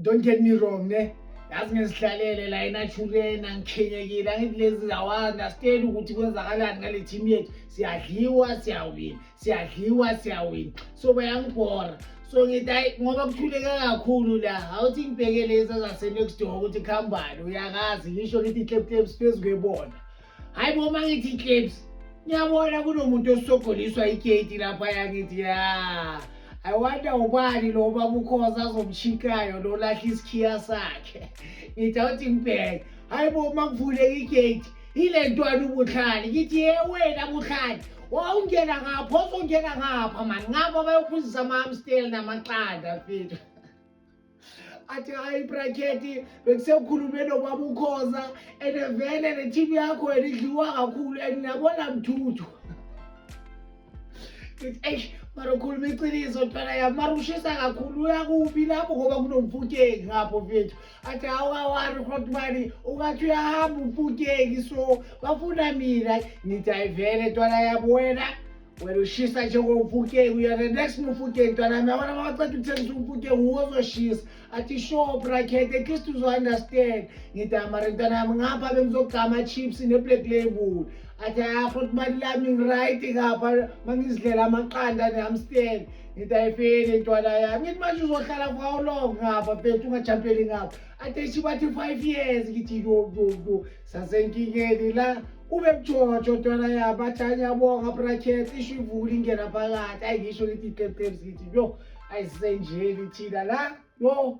Don't get me wrong, ne? Yazi ngesihlalele la eNaturena ngikhenyekile angithi lezi understand ukuthi kwenzakalani ngale team yethu. Siyadliwa siyawina, siyadliwa siyawina. So bayangibhora. So ngithi hayi ngoba kuthuleke kakhulu la, awuthi ngibheke lezi zase-next door ukuthi khambani uyakazi ngisho ngithi i-claps phezu kwebona. Hayi bo mangithi i-claps ngiyabona kunomuntu osogoliswa igate lapha yangithi ya I wonder ubani lo baba uKhoza azomchikayo lo lahla isikhiya sakhe. Ngithawuthi ngibheke hayi bo makuvuleka igate ile ntwana ubuhlali ngithi wena buhlali wawungena ngapha ozongena ngapha mani ngapha bayophuzisa ama-amstel namaqanda mfethu. Athi hayi bracket bekusekhulume nobaba uKhoza and vele le team yakho wena idliwa kakhulu and nabona mthuthu. Mara ukhuluma iqiniso ntwana yami mara ushisa kakhulu uyakuphi lapho ngoba kunomfukeki ngapho mfethu. Athi awukawari Hotman ungathi uyahamba umfukeki so bafuna mina ngithi hayi vele ntwana yami wena ushisa njengomfukeki uya the next mfukeki ntwana yami yabona mabaceda ukuthengisa umfukeki uwozoshisa. Athi sure bracket at least uzo-understand ngithi mara ntwana yami ngapha bengizogama chips ne-black label. Athi Hotman lami ngiright ngapha mangizidlela amaqanda ne-amstel. Ngithi ayifeni ntwana yami ngithi manje uzohlala for how long ngapha mfethu ungajampeli ngapha. Athi bathi 5 years ngithi yo sasenkingeni la ube bujojo ntwana yami. Athi ngiyabonga bracket isho ivula ingena phakathi hayi ngisho ngithi i-claps ngithi yo ayisisenjeni thina la yo.